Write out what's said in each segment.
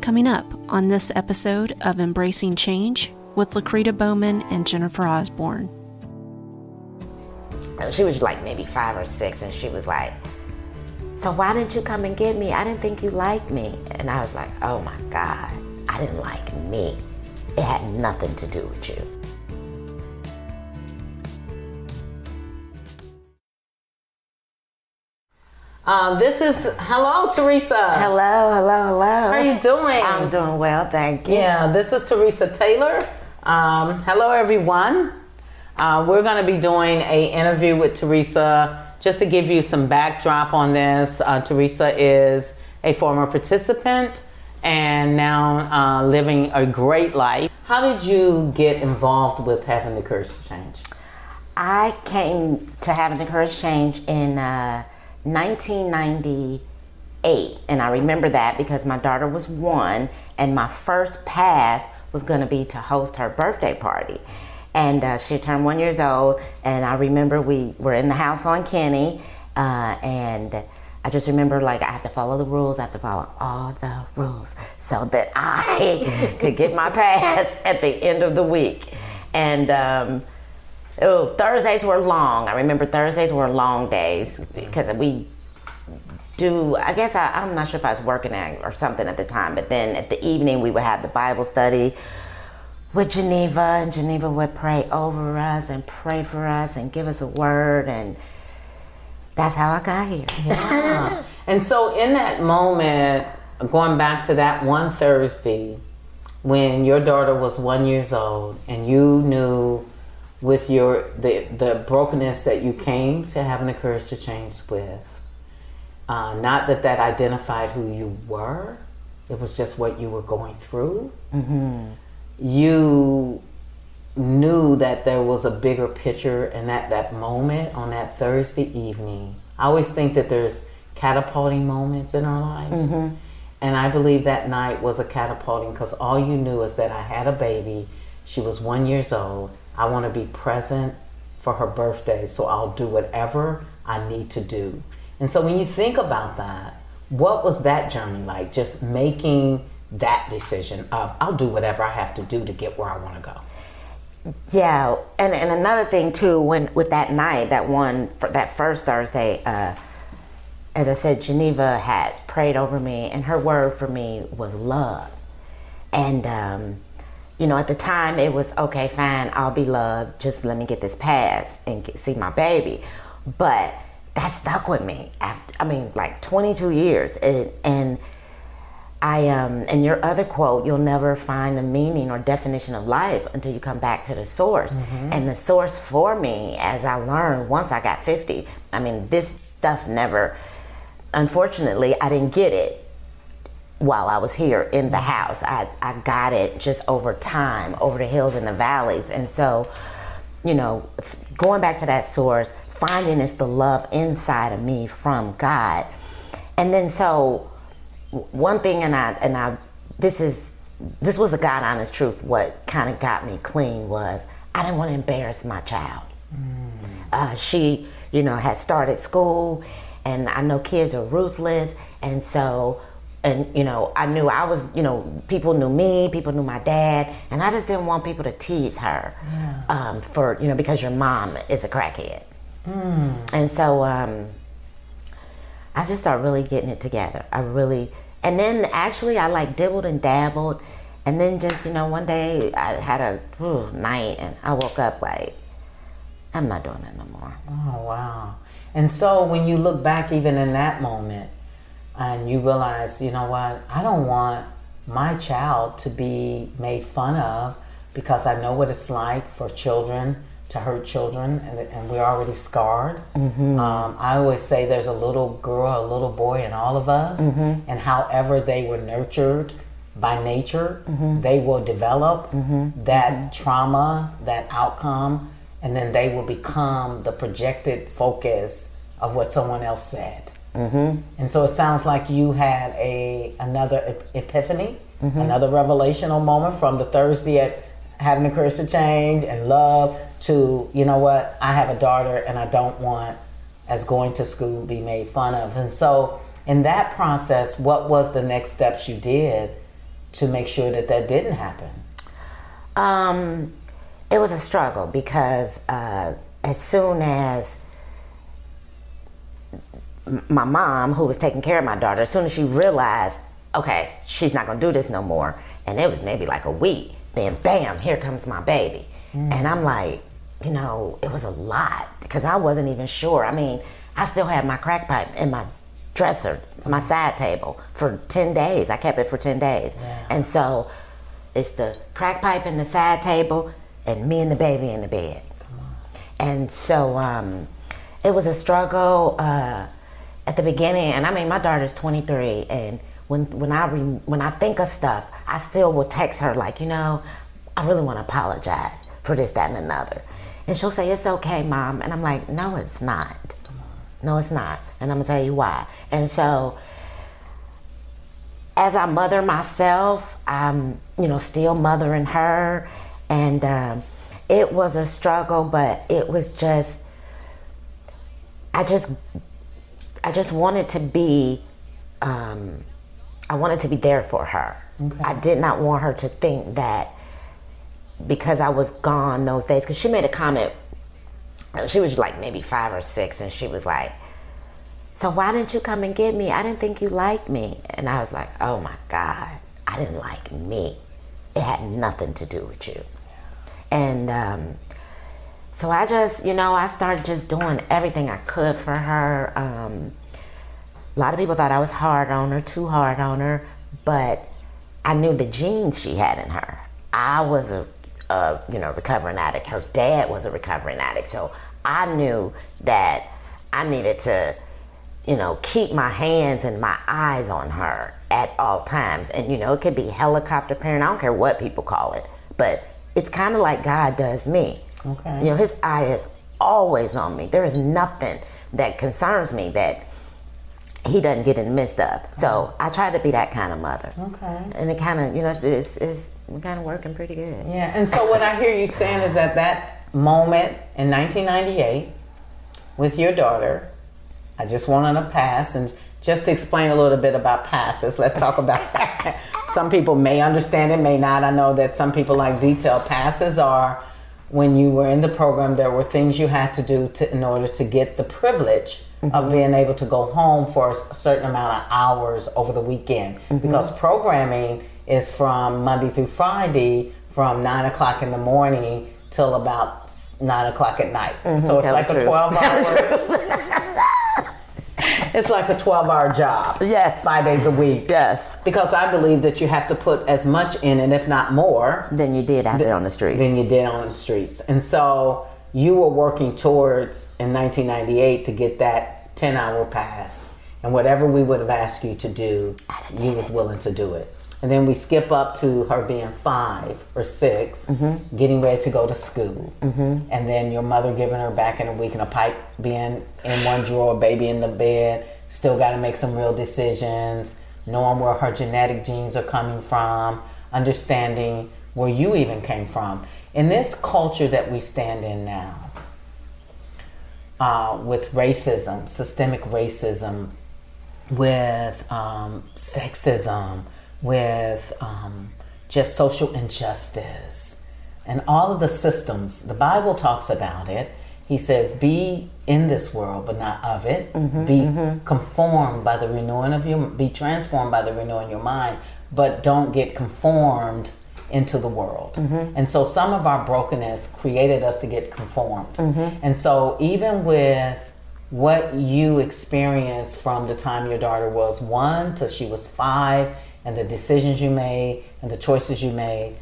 Coming up on this episode of Embracing Change with Lucretia Bowman and Jennifer Osborne. She was like maybe 5 or 6, and she was like, so why didn't you come and get me? I didn't think you liked me. And I was like, oh my God, I didn't like me. It had nothing to do with you. Hello, Teresa. Hello. How are you doing? I'm doing well, thank you. Yeah, this is Teresa Taylor. Hello, everyone. We're going to be doing an interview with Teresa. Just to give you some backdrop on this, Teresa is a former participant and now living a great life. How did you get involved with Having the Courage to Change? I came to Having the Courage to Change in 1998, and I remember that because my daughter was 1, and my first pass was going to be to host her birthday party. And she had turned 1 year old, and I remember we were in the house on Kenny, and I just remember, like, I have to follow the rules. I have to follow all the rules so that I could get my pass at the end of the week. And Thursdays were long. I remember Thursdays were long days because we do, I guess I'm not sure if I was working or something at the time, but then at the evening we would have the Bible study with Geneva, and Geneva would pray over us and pray for us and give us a word, and that's how I got here. Yeah. And so in that moment, going back to that one Thursday when your daughter was 1 year old, and you knew with the brokenness that you came to Having the Courage to Change with, not that identified who you were, it was just what you were going through. Mm-hmm. You knew that there was a bigger picture, and at that moment on that Thursday evening, I always think that there's catapulting moments in our lives. Mm-hmm. And I believe that night was a catapulting because all you knew is that I had a baby. She was 1 year old. I want to be present for her birthday, so I'll do whatever I need to do. And so when you think about that, what was that journey like? Just making that decision of I'll do whatever I have to do to get where I want to go. Yeah, and another thing too, with that night, that first Thursday, as I said, Geneva had prayed over me, and her word for me was love. And at the time it was okay, fine, I'll be loved. Just let me get this pass and see my baby. But that stuck with me after, like 22 years, and and your other quote, you'll never find the meaning or definition of life until you come back to the source. Mm-hmm. And the source for me, as I learned once I got 50, this stuff never, unfortunately, I didn't get it while I was here in the house. I got it just over time, over the hills and the valleys. And so, going back to that source, finding it's the love inside of me from God. And then so, one thing, this was the God honest truth. What kind of got me clean was I didn't want to embarrass my child. She, had started school, and I know kids are ruthless, and so, I knew I was, people knew me, people knew my dad, and I just didn't want people to tease her, because your mom is a crackhead, and so I just started really getting it together. And then actually I like dibbled and dabbled, and then just, one day I had a night, and I woke up like, I'm not doing that no more. Oh, wow. And so when you look back even in that moment, and you realize, you know what, I don't want my child to be made fun of because I know what it's like for children to hurt children, and we're already scarred. Mm-hmm. I always say there's a little girl, a little boy in all of us, mm-hmm. and however they were nurtured by nature, mm-hmm. they will develop mm-hmm. that mm-hmm. trauma, that outcome, and then they will become the projected focus of what someone else said. Mm-hmm. And so it sounds like you had another epiphany, mm-hmm. another revelational moment from the Thursday at Having the Courage to Change and love to, you know what, I have a daughter and I don't want, as going to school, be made fun of. And so in that process, what was the next steps you did to make sure that that didn't happen? It was a struggle because as soon as my mom, who was taking care of my daughter, as soon as she realized, okay, she's not gonna do this no more, and it was maybe like a week, then bam, here comes my baby. And I'm like, you know, it was a lot because I wasn't even sure. I mean, I still had my crack pipe in my dresser, my side table for 10 days. I kept it for 10 days. Yeah. And so it's the crack pipe in the side table and me and the baby in the bed. And so it was a struggle at the beginning. And I mean, my daughter's 23, and when I think of stuff, I still will text her like, you know, I really want to apologize for this, that, and another. And she'll say, it's okay, Mom. And I'm like, no, it's not. No, it's not. And I'm going to tell you why. And so as I mother myself, I'm, you know, still mothering her. And it was a struggle, but it was just, I just wanted to be, I wanted to be there for her. Okay. I did not want her to think that because I was gone those days, because she made a comment, she was like maybe 5 or 6, and she was like, so why didn't you come and get me? I didn't think you liked me. And I was like, oh my God, I didn't like me. It had nothing to do with you. And so I just, you know, I started just doing everything I could for her. A lot of people thought I was hard on her, too hard on her, but I knew the genes she had in her. I was a recovering addict. Her dad was a recovering addict. So I knew that I needed to, you know, keep my hands and my eyes on her at all times. And, you know, it could be helicopter parent. I don't care what people call it, but it's kind of like God does me. Okay. You know, his eye is always on me. There is nothing that concerns me that he doesn't get in the midst of. So I try to be that kind of mother. Okay. And it kind of, you know, it's kind of working pretty good. Yeah, and so what I hear you saying is that moment in 1998 with your daughter, I just wanted to pass, and just to explain a little bit about passes, let's talk about that. Some people may understand it, may not. I know that some people like detail. Passes are when you were in the program, there were things you had to do in order to get the privilege of being able to go home for a certain amount of hours over the weekend. Because programming is from Monday through Friday from 9 o'clock in the morning till about 9 o'clock at night. So it's like a 12-hour. It's like a 12-hour job. Yes. 5 days a week. Yes. Because I believe that you have to put as much in it, if not more, than you did out there on the streets. Than you did on the streets. And so you were working towards, in 1998, to get that 10-hour pass. And whatever we would have asked you to do, you was willing to do it. And then we skip up to her being 5 or 6, getting ready to go to school. And then your mother giving her back in a week, and a pipe being in one drawer, baby in the bed, still got to make some real decisions, knowing where her genetic genes are coming from, understanding where you even came from. In this culture that we stand in now, with racism, systemic racism, with sexism, with just social injustice and all of the systems. The Bible talks about it. He says, be in this world, but not of it. Be conformed by the renewing of be transformed by the renewing of your mind, but don't get conformed into the world. And so some of our brokenness created us to get conformed. And so even with what you experienced from the time your daughter was 1 till she was 5, and the decisions you made and the choices you made,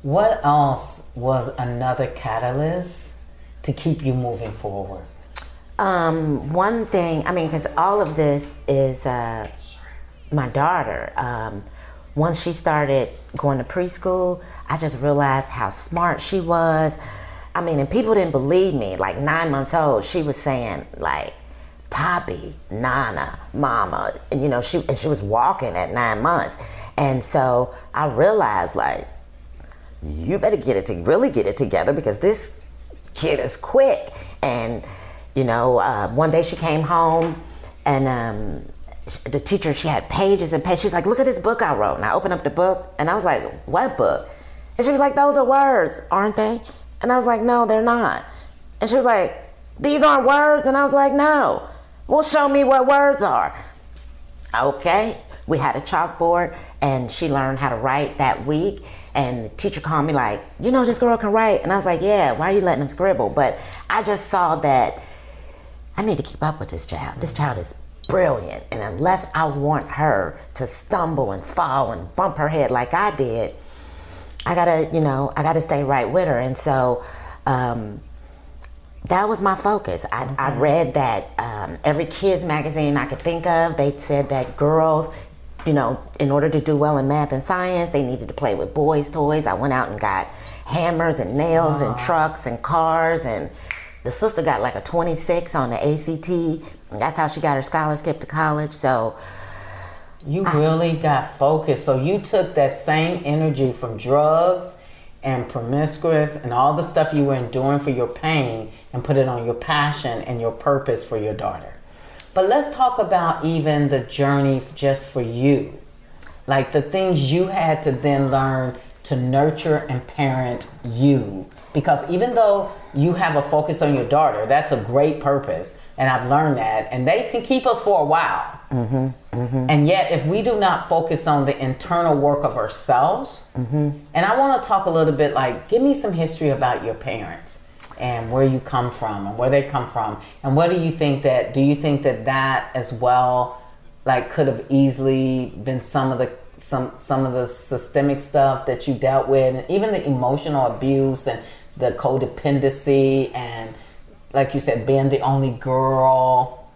what else was another catalyst to keep you moving forward? One thing, I mean, because all of this is my daughter. Once she started going to preschool, I just realized how smart she was. I mean, and people didn't believe me. Like 9 months old, she was saying like, Poppy, Nana, Mama, and you know, she was walking at 9 months. And so I realized like, you better really get it together, because this kid is quick. And you know, one day she came home and the teacher, she had pages and pages. She was like, look at this book I wrote. And I opened up the book and I was like, what book? And she was like, those are words, aren't they? And I was like, no, they're not. And she was like, these aren't words? And I was like, no. Well, show me what words are. Okay. We had a chalkboard and she learned how to write that week. And the teacher called me like, you know, this girl can write. And I was like, yeah, why are you letting them scribble? But I just saw that I need to keep up with this child. This child is brilliant. And unless I want her to stumble and fall and bump her head like I did, I gotta stay right with her. And so that was my focus. I read that every kids magazine I could think of, they said that girls, you know, in order to do well in math and science, they needed to play with boys' toys. I went out and got hammers and nails and trucks and cars, and the sister got like a 26 on the ACT. And that's how she got her scholarship to college. So you really got focused. So you took that same energy from drugs and promiscuous and all the stuff you were enduring for your pain and put it on your passion and your purpose for your daughter. But let's talk about even the journey just for you. Like the things you had to then learn to nurture and parent you. Because even though you have a focus on your daughter, that's a great purpose. And I've learned that. And they can keep us for a while. And yet, if we do not focus on the internal work of ourselves, and I want to talk a little bit like, give me some history about your parents and where you come from and where they come from. And what do you think that that as well, like could have easily been some of the systemic stuff that you dealt with, and even the emotional abuse and the codependency and, like you said, being the only girl.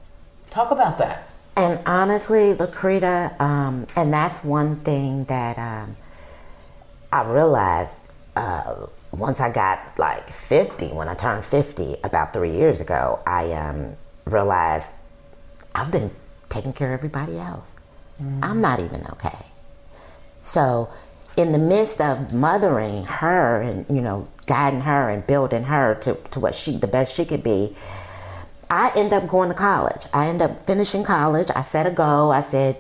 Talk about that. And honestly, Lucretia, and that's one thing that I realized once I got like 50, when I turned 50 about 3 years ago, I realized I've been taking care of everybody else. I'm not even okay. So in the midst of mothering her and, you know, guiding her and building her to what the best she could be, I ended up going to college. I ended up finishing college. I set a goal. I said,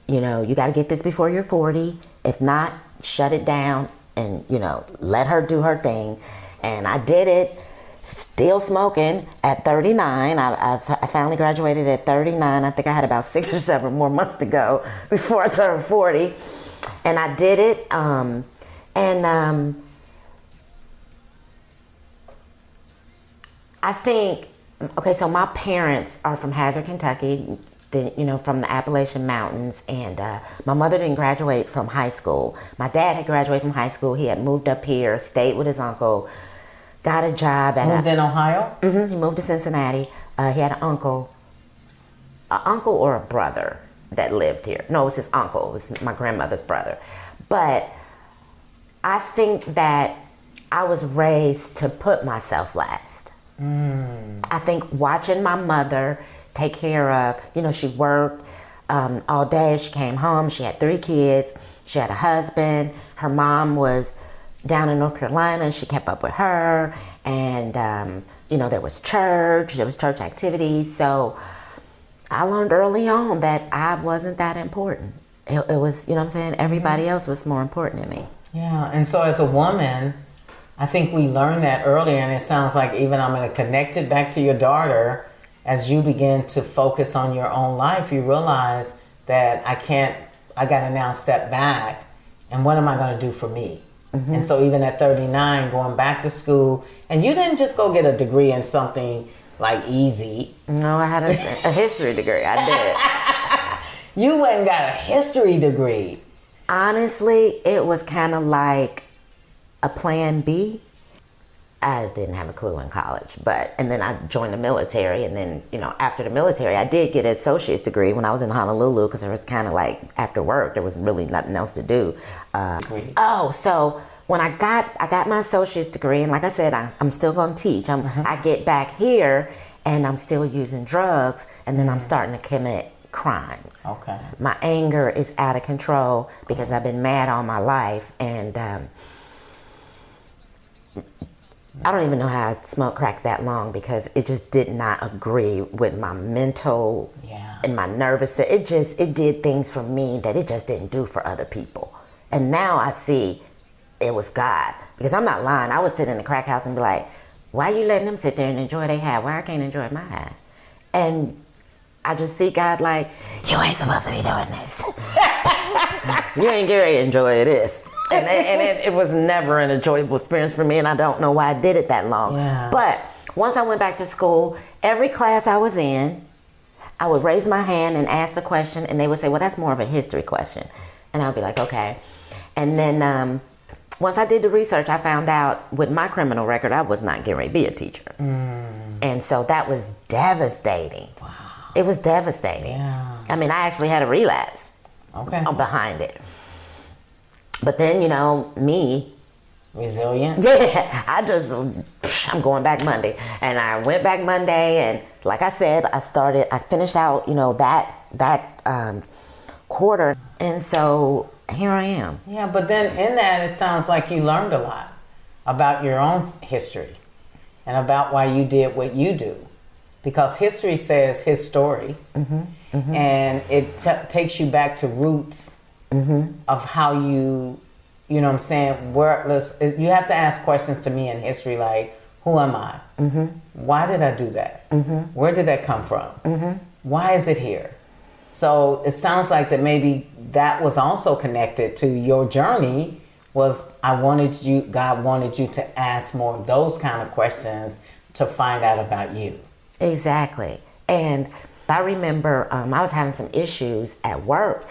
you know, you got to get this before you're 40. If not, shut it down and, you know, let her do her thing. And I did it, still smoking at 39. I finally graduated at 39. I think I had about 6 or 7 more months to go before I turned 40. And I did it. I think, okay, so my parents are from Hazard, Kentucky, from the Appalachian Mountains, and my mother didn't graduate from high school. My dad had graduated from high school. He had moved up here, stayed with his uncle, got a job at Moved in Ohio? He moved to Cincinnati. He had an uncle or a brother that lived here. No, it was his uncle. It was my grandmother's brother. But I think that I was raised to put myself last. I think watching my mother take care of, she worked all day. She came home. She had 3 kids. She had a husband. Her mom was down in North Carolina, and she kept up with her. And, there was church. There was church activities. So I learned early on that I wasn't that important. It was, you know what I'm saying? Everybody else was more important than me. Yeah, and so as a woman, I think we learned that earlier, and it sounds like even I'm going to connect it back to your daughter. As you begin to focus on your own life, you realize that I got to now step back, and what am I going to do for me? And so even at 39, going back to school, and you didn't just go get a degree in something like easy. No, I had a history degree. I did. You went and got a history degree. Honestly, it was kind of like a plan B. I didn't have a clue in college, and then I joined the military, and then, after the military, I did get an associate's degree when I was in Honolulu, because it was kind of like after work, there was really nothing else to do. So when I got my associate's degree, and like I said, I'm still going to teach. I get back here, and I'm still using drugs, and then I'm starting to commit crimes. Okay. My anger is out of control because I've been mad all my life, and I don't even know how I smoked crack that long because it just did not agree with my mental and my nervous. It did things for me that it just didn't do for other people. And now I see it was God. Because I'm not lying. I would sit in the crack house and be like, why are you letting them sit there and enjoy their high? Why I can't enjoy my high? And I just see God like, you ain't supposed to be doing this. You ain't getting ready to enjoy this. And it was never an enjoyable experience for me, and I don't know why I did it that long. Yeah. But once I went back to school, every class I was in, I would raise my hand and ask the question, and they would say, well, that's more of a history question. And I would be like, okay. And then once I did the research, I found out with my criminal record, I was not getting ready to be a teacher. And so that was devastating. Wow. It was devastating. Yeah. I mean, I actually had a relapse behind it. But then, you know, me. Resilient? Yeah, I'm going back Monday. And I went back Monday, and like I said, I finished out, you know, that quarter. And so here I am. Yeah, but then in that, it sounds like you learned a lot about your own history and about why you did what you do. Because history says his story, and it takes you back to roots of how you know what I'm saying, you have to ask questions to me in history like, who am I? Why did I do that? Where did that come from? Why is it here? So it sounds like that maybe that was also connected to your journey, was God wanted you to ask more of those kind of questions to find out about you. Exactly. And I remember I was having some issues at work,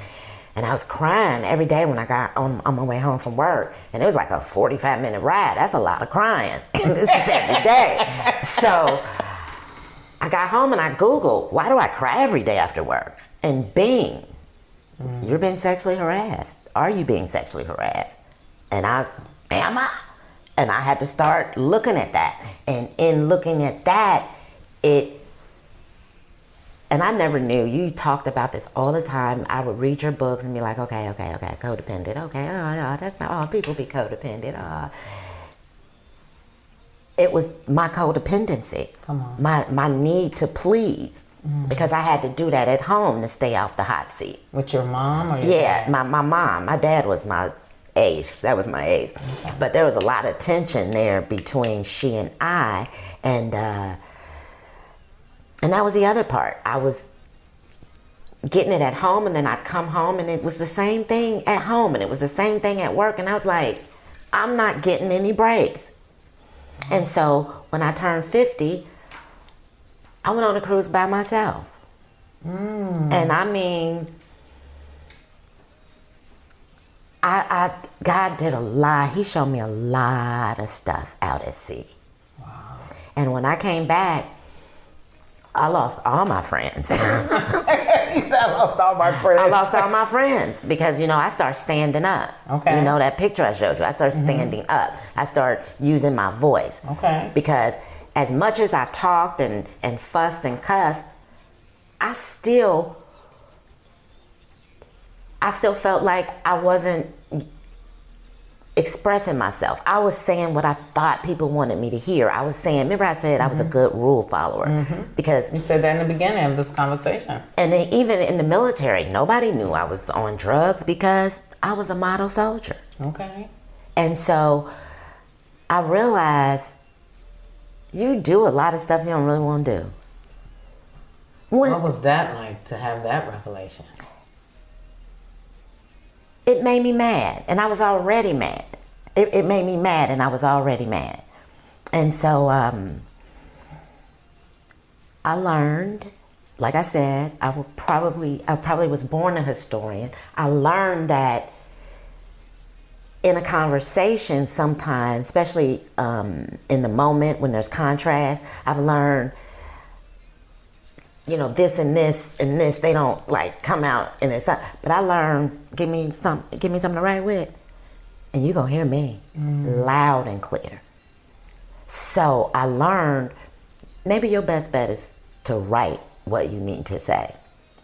and I was crying every day when I got on my way home from work. And it was like a 45-minute ride. That's a lot of crying. This is every day. So I got home and I Googled, why do I cry every day after work? And bing, you're being sexually harassed. Are you being sexually harassed? And am I? And I had to start looking at that. And in looking at that, and I never knew. You talked about this all the time. I would read your books and be like, okay, codependent. Okay, that's not all. People be codependent. It was my codependency. Come on. My need to please. Because I had to do that at home to stay off the hot seat. With your mom or your dad? My mom. My dad was my ace. That was my ace. Okay. But there was a lot of tension there between she and I. And that was the other part. I was getting it at home, and then I'd come home, and it was the same thing at home, and it was the same thing at work. And I was like, I'm not getting any breaks. And so when I turned 50, I went on a cruise by myself. And I mean, God did a lot. He showed me a lot of stuff out at sea. Wow. And when I came back, I lost all my friends. He said, I lost all my friends. I lost all my friends because, you know, I started standing up. Okay. You know, that picture I showed you, I started standing up. I started using my voice. Okay. Because as much as I talked and fussed and cussed, I still felt like I wasn't expressing myself. I was saying what I thought people wanted me to hear. I was saying, remember I said I was a good rule follower. Because you said that in the beginning of this conversation. And then even in the military, nobody knew I was on drugs because I was a model soldier. Okay. And so I realized you do a lot of stuff you don't really want to do. What was that like to have that revelation? It made me mad, and I was already mad. It made me mad, and I was already mad. And so I learned, like I said, I probably was born a historian. I learned that in a conversation sometimes, especially in the moment when there's contrast, I've learned, you know, this and this and this, they don't like come out and it's not. But I learned, give me something to write with, and you gonna hear me loud and clear. So I learned maybe your best bet is to write what you need to say.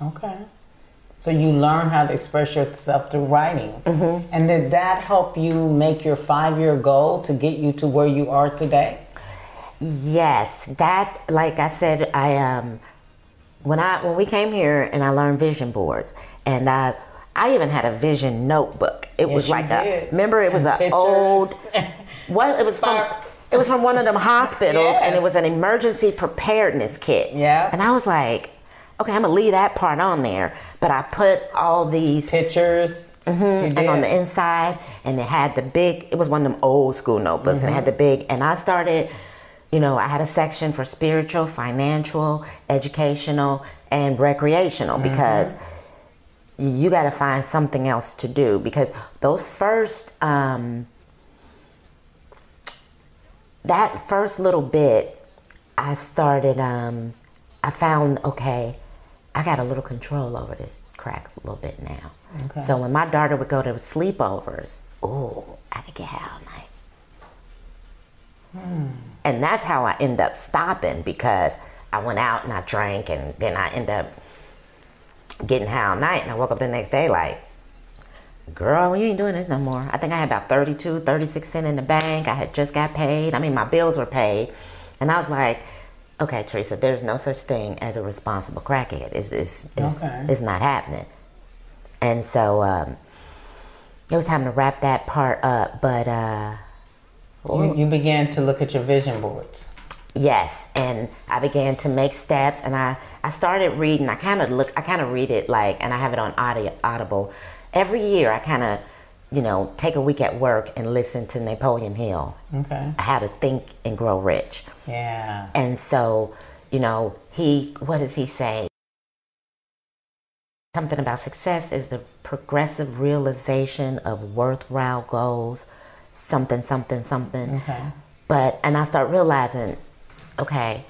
Okay. So you learn how to express yourself through writing. And did that help you make your 5-year goal to get you to where you are today? Yes, that, like I said, when we came here and I learned vision boards, and I even had a vision notebook. It was like remember it was an old, what it was from. It was from one of them hospitals, and it was an emergency preparedness kit. Yeah. And I was like, okay, I'm gonna leave that part on there, but I put all these pictures. And on the inside, and it had the big. It was one of them old school notebooks, and it had the big. And I started, I had a section for spiritual, financial, educational, and recreational, because you got to find something else to do, because those first. That first little bit, I started, I found, okay, I got a little control over this crack a little bit now. Okay. So when my daughter would go to sleepovers, I could get high all night. And that's how I end up stopping, because I went out and I drank, and then I end up getting high all night, and I woke up the next day like, girl, you ain't doing this no more. I think I had about 36 cents in the bank. I had just got paid. I mean, my bills were paid. And I was like, okay, Teresa, there's no such thing as a responsible crackhead. It's not happening. And so it was time to wrap that part up. But you began to look at your vision boards. Yes, and I began to make steps, and I started reading. I kind of read it like, and I have it on Audible. Every year, I kind of, take a week at work and listen to Napoleon Hill. Okay. How to Think and Grow Rich. Yeah. And so, what does he say? Something about success is the progressive realization of worthwhile goals. Something. Okay. And I start realizing, okay,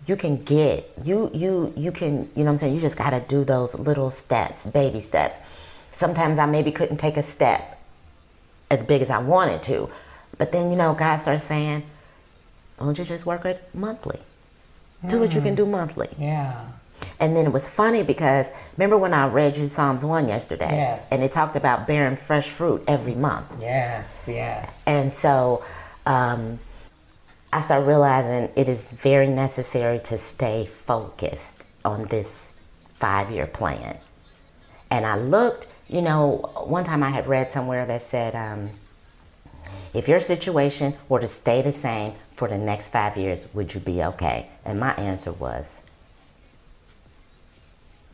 you can, you can, what I'm saying? You just got to do those little steps, baby steps. Sometimes I maybe couldn't take a step as big as I wanted to. But then, God starts saying, why don't you just work it monthly? Do what you can do monthly. Yeah. And then it was funny because, remember when I read you Psalms 1 yesterday? Yes. And it talked about bearing fresh fruit every month. Yes. And so I started realizing it is very necessary to stay focused on this 5-year plan. And I looked, one time I had read somewhere that said, if your situation were to stay the same for the next 5 years, would you be okay? And my answer was,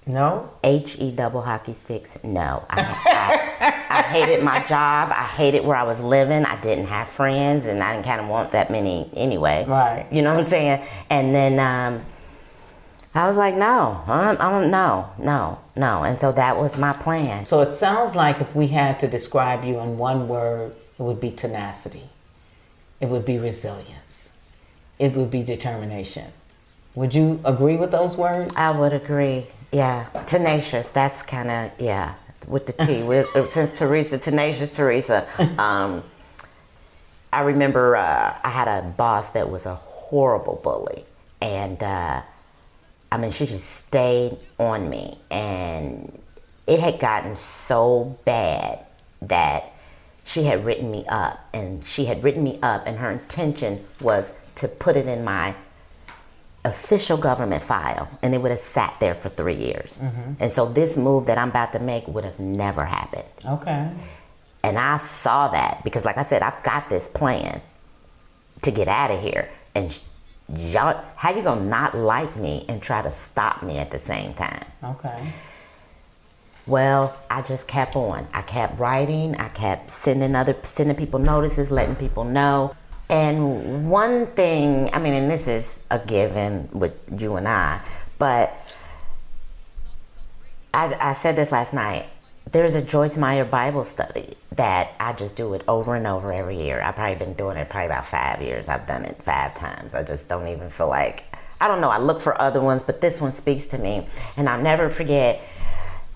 no. H-E double hockey sticks, no. I hated my job. I hated where I was living. I didn't have friends, and I didn't kind of want that many anyway. Right. You know what I'm saying? And then I was like, no. And so that was my plan. So it sounds like if we had to describe you in one word, it would be tenacity. It would be resilience. It would be determination. Would you agree with those words? I would agree. Yeah. Tenacious. That's kind of, with the T. Since Tenacious Teresa. I remember I had a boss that was a horrible bully. And she just stayed on me, and it had gotten so bad that she had written me up, and her intention was to put it in my official government file, and it would have sat there for 3 years. And so this move that I'm about to make would have never happened. Okay. And I saw that, because like I said, I've got this plan to get out of here, and y'all, how you gonna not like me and try to stop me at the same time? Okay. Well, I just kept on. I kept writing. I kept sending people notices, letting people know. And one thing, and this is a given with you and I, but I said this last night. There's a Joyce Meyer Bible study that I just do it over and over every year. I've probably been doing it about 5 years. I've done it 5 times. I just don't even feel like, I don't know, I look for other ones, but this one speaks to me. And I'll never forget,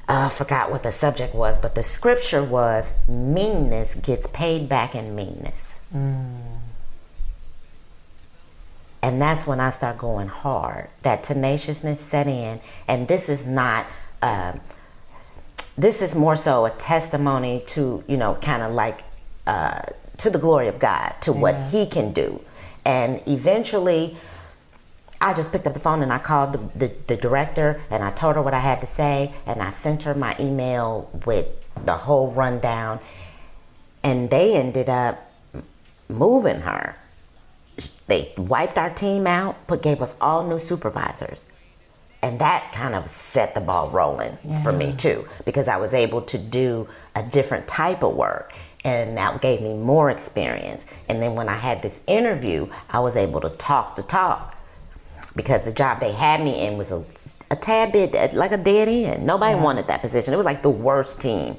I forgot what the subject was, but the scripture was, meanness gets paid back in meanness. And that's when I start going hard. That tenaciousness set in, and this is not, this is more so a testimony to, kind of like, to the glory of God, to what He can do. And eventually, I just picked up the phone and I called the director and I told her what I had to say, and I sent her my email with the whole rundown, and they ended up moving her. They wiped our team out, gave us all new supervisors. And that kind of set the ball rolling for me too, because I was able to do a different type of work, and that gave me more experience. And then when I had this interview, I was able to talk the talk, because the job they had me in was a tad bit like a dead end. Nobody wanted that position. It was like the worst team.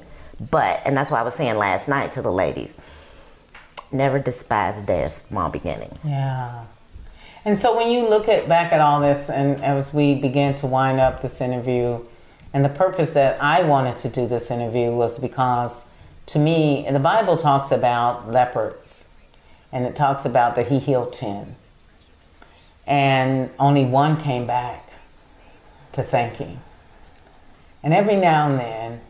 And that's why I was saying last night to the ladies, never despise death, small beginnings. Yeah. And so when you look back at all this, and as we begin to wind up this interview, and the purpose that I wanted to do this interview was because, to me, the Bible talks about leopards, and it talks about that he healed 10. And only one came back to thank him. And every now and then,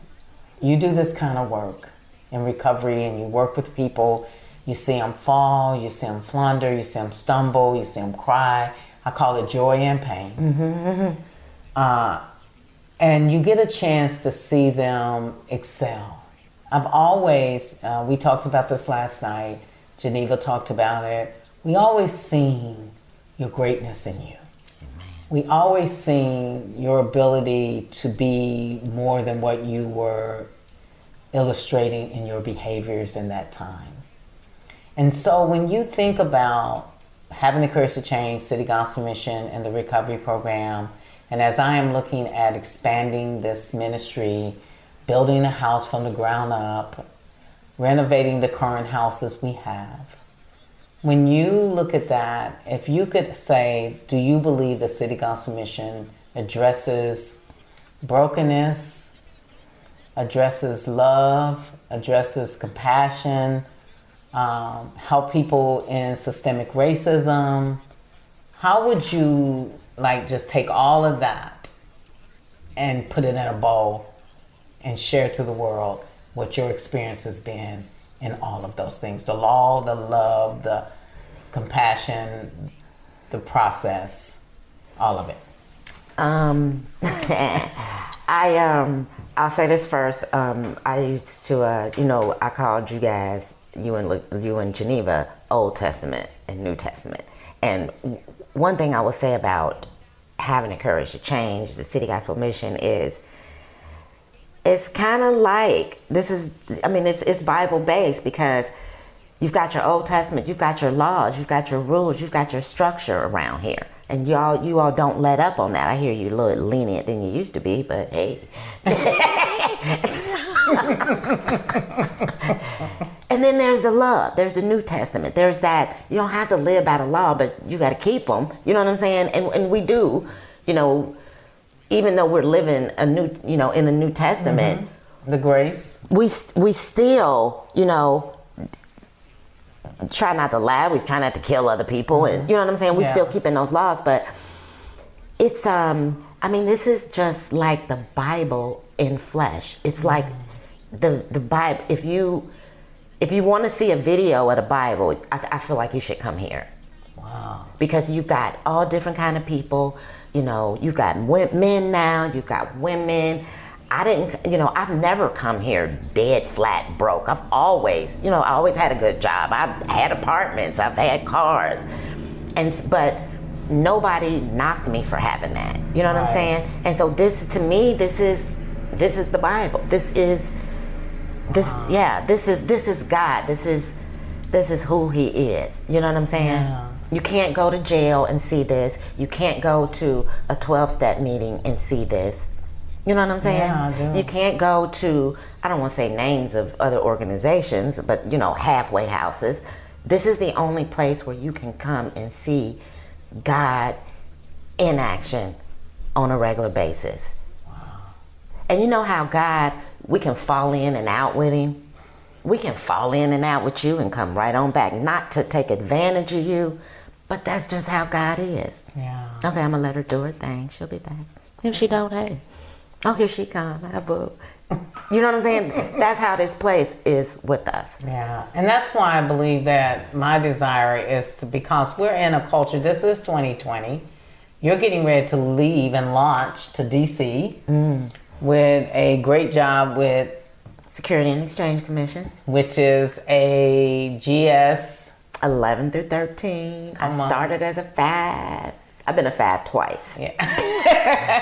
you do this kind of work in recovery, and you work with people. You see them fall, you see them flounder, you see them stumble, you see them cry. I call it joy and pain. And you get a chance to see them excel. I've always, we talked about this last night, Geneva talked about it, we always seen your greatness in you. Amen. We always seen your ability to be more than what you were illustrating in your behaviors in that time. And so when you think about having the courage to change, City Gospel Mission, and the recovery program, and as I am looking at expanding this ministry, building a house from the ground up, renovating the current houses we have, when you look at that, if you could say, do you believe the City Gospel Mission addresses brokenness, addresses love, addresses compassion, help people in systemic racism? How would you just take all of that and put it in a bowl and share to the world what your experience has been in all of those things? The law, the love, the compassion, the process, all of it. I'll say this first. I used to, I called you guys, you and Geneva, Old Testament and New Testament. And one thing I will say about having the courage to change, the City Gospel Mission, is it's kind of like, it's Bible based, because you've got your Old Testament, you've got your laws, you've got your rules, you've got your structure around here. And you all don't let up on that. I hear you a little lenient than you used to be, but hey. And then there's the love. There's the New Testament. There's that, you don't have to live by the law, but you got to keep them. You know what I'm saying? And we do, even though we're living in the New Testament. The grace. We still, try not to lie. We try not to kill other people. And you know what I'm saying? We're still keeping those laws, but it's, this is just like the Bible in flesh. It's like the Bible. If you want to see a video of the Bible, I feel like you should come here. Wow. Because you've got all different kind of people. You've got men now, you've got women. I've never come here dead flat broke. I've always, I always had a good job. I've had apartments, I've had cars. But nobody knocked me for having that. You know what I'm saying? And so this, to me, this is the Bible. This is God. This is who he is. You know what I'm saying? Yeah. You can't go to jail and see this. You can't go to a 12-step meeting and see this. You know what I'm saying? Yeah, I do. You can't go to, I don't want to say names of other organizations, but halfway houses. This is the only place where you can come and see God in action on a regular basis. Wow. And you know how God, we can fall in and out with him. We can fall in and out with you and come right on back. Not to take advantage of you, but that's just how God is. Yeah. Okay, I'm going to let her do her thing. She'll be back. If she don't, hey. Oh, here she comes. Hi, boo. You know what I'm saying? That's how this place is with us. Yeah, and that's why I believe that my desire is to, because we're in a culture, this is 2020, you're getting ready to leave and launch to DC with a great job with Security and Exchange Commission, which is a GS 11 through 13. I started as a 5. I've been a 5 twice. Yeah.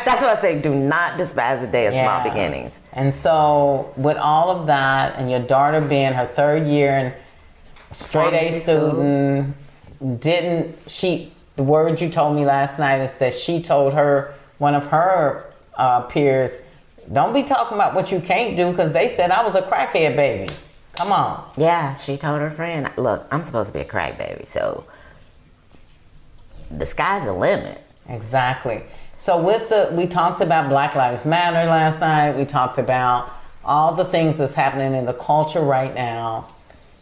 That's what I say. Do not despise the day of small beginnings. And so, with all of that, and your daughter being her 3rd year and straight A student, the word you told me last night is that she told one of her peers, don't be talking about what you can't do, because they said I was a crackhead baby. Come on. Yeah, she told her friend, look, I'm supposed to be a crack baby, so the sky's the limit. Exactly. So we talked about Black Lives Matter last night. We talked about all the things that's happening in the culture right now.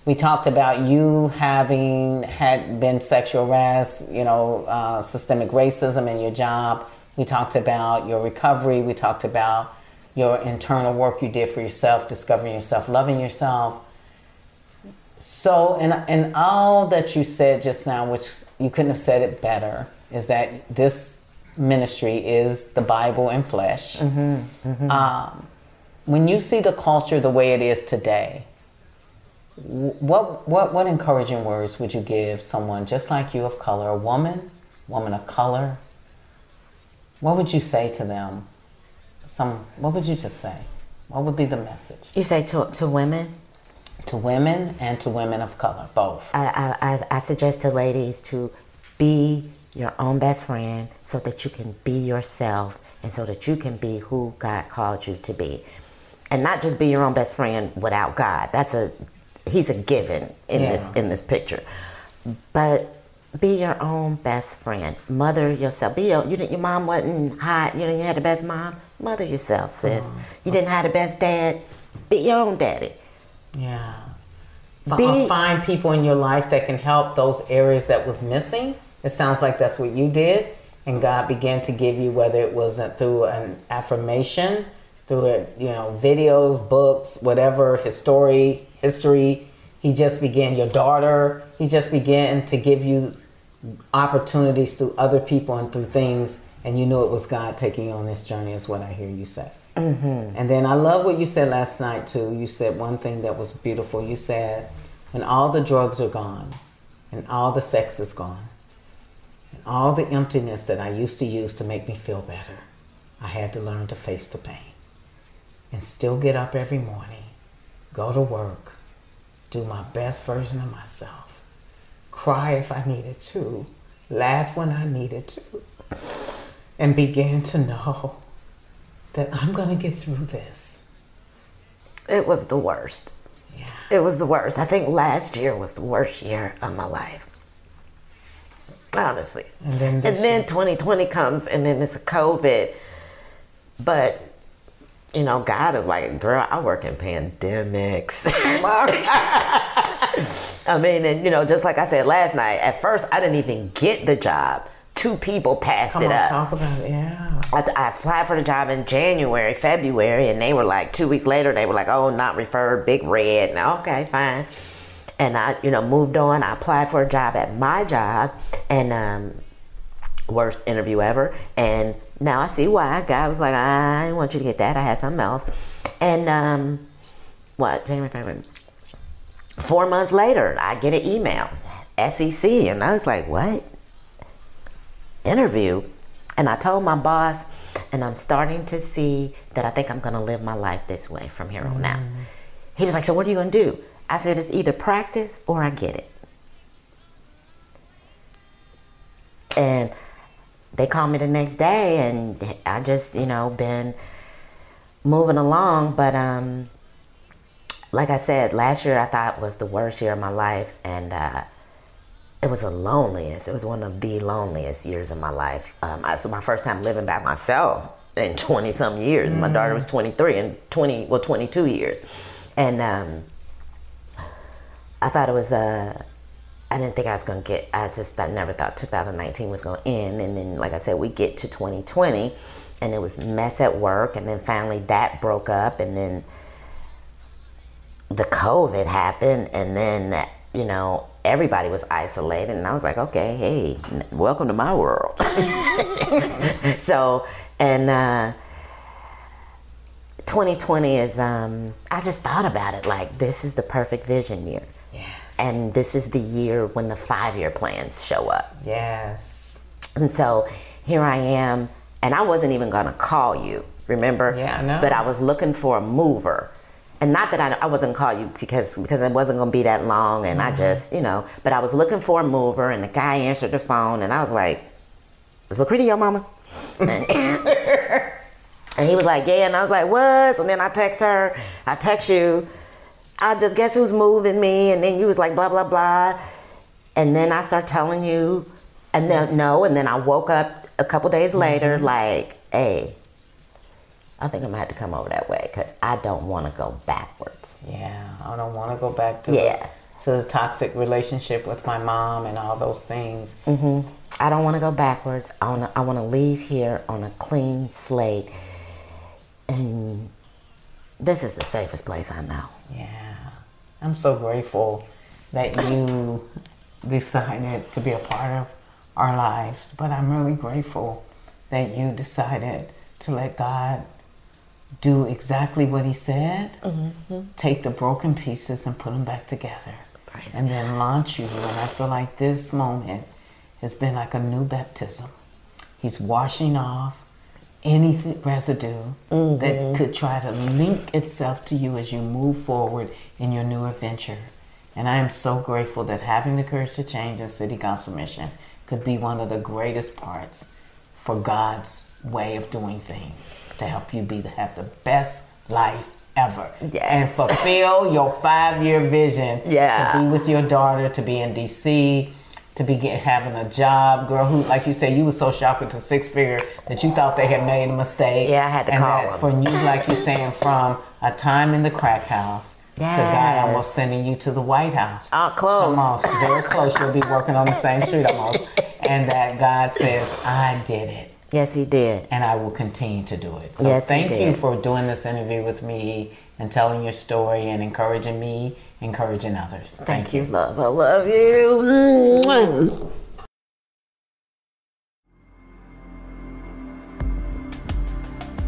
We talked about you had been sexual harassed, systemic racism in your job. We talked about your recovery. We talked about your internal work you did for yourself, discovering yourself, loving yourself. So, and all that you said just now, which you couldn't have said it better, is that this ministry is the Bible in flesh. When you see the culture the way it is today, what encouraging words would you give someone just like you of color, a woman of color? What would you say to them? What would you just say? What would be the message? You say to women? To women and to women of color, both. I suggest to ladies to be your own best friend so that you can be yourself and so that you can be who God called you to be. And not just be your own best friend without God. He's a given in this picture. But be your own best friend. Mother yourself. Your mom wasn't hot. You had the best mom. Mother yourself, sis. You didn't have the best dad. Be your own daddy. Yeah. Find people in your life that can help those areas that was missing. It sounds like that's what you did. And God began to give you, whether it was through an affirmation, through videos, books, whatever, history. He just began, your daughter, he just began to give you opportunities through other people and through things, and you knew it was God taking you on this journey, is what I hear you say. And then I love what you said last night too. You said one thing that was beautiful. You said, when all the drugs are gone and all the sex is gone and all the emptiness that I used to use to make me feel better, I had to learn to face the pain and still get up every morning, go to work, do my best version of myself, cry if I needed to, laugh when I needed to, and began to know that I'm going to get through this. It was the worst. Yeah. It was the worst. I think last year was the worst year of my life. Honestly. And then 2020 comes, and then it's a COVID. But, God is like, girl, I work in pandemics. I mean, and just like I said last night, at first I didn't even get the job. 2 people passed it up. Talk about it, yeah. I applied for the job in January, February, and they were like, 2 weeks later, they were like, oh, not referred, big red. Now, okay, fine. And I, moved on. I applied for a job at my job, and worst interview ever. And now I see why. God was like, I didn't want you to get that. I had something else. And January, February. 4 months later, I get an email, SEC, and I was like, what? Interview? And I told my boss, and I'm starting to see that I think I'm going to live my life this way from here on out. He was like, so what are you going to do? I said, it's either practice or I get it. And they called me the next day, and I just, been moving along. But like I said, last year I thought was the worst year of my life, and it was the loneliest. It was one of the loneliest years of my life. So my first time living by myself in 20-some years. My daughter was 23 and 22 years. And I thought it was, I didn't think I was going to get, I never thought 2019 was going to end. And then, like I said, we get to 2020, and it was mess at work, and then finally that broke up, and then the COVID happened, and then, you know, everybody was isolated, and I was like, okay, hey, welcome to my world. So, and 2020 is, I just thought about it like, this is the perfect vision year. Yes. And this is the year when the 5-year plans show up. Yes. And so here I am, and I wasn't even gonna call you, remember? Yeah, I know. But I was looking for a mover. And not that I wasn't call you because it wasn't gonna be that long, and I just, you know, but I was looking for a mover, and the guy answered the phone, and I was like, is Lucretia your mama? And he was like, yeah, and I was like, what? And then I text you, I just guess who's moving me, and then you was like, blah, blah, blah. And then I start telling you, and then and then I woke up a couple days later like, hey, I think I'm gonna have to come over that way because I don't want to go backwards. Yeah, I don't want to go back to the toxic relationship with my mom and all those things. I don't want to go backwards. I want to leave here on a clean slate, and this is the safest place I know. Yeah, I'm so grateful that you decided to be a part of our lives, but I'm really grateful that you decided to let God do exactly what he said, take the broken pieces and put them back together, and then launch you. And I feel like this moment has been like a new baptism. He's washing off any residue that could try to link itself to you as you move forward in your new adventure. And I am so grateful that having the courage to change and City Gospel Mission could be one of the greatest parts for God's way of doing things, to help you have the best life ever. Yes. And fulfill your 5-year vision. Yeah. To be with your daughter, to be in DC, to be having a job. Girl, who, like you said, you were so shocked with the 6-figure that you thought they had made a mistake. Yeah, I had to call them. For you, like you're saying, from a time in the crack house to God almost sending you to the White House. Close. Almost, very close. You'll be working on the same street almost. And that God says, I did it. Yes, he did. And I will continue to do it. So yes, thank you for doing this interview with me and telling your story and encouraging me, encouraging others. Thank you. Love. I love you.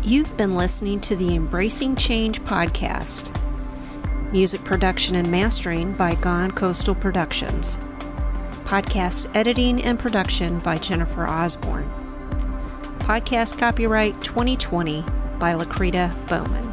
You've been listening to the Embracing Change podcast. Music production and mastering by Gone Coastal Productions. Podcast editing and production by Jennifer Osborne. Podcast copyright 2020 by Lucretia Bowman.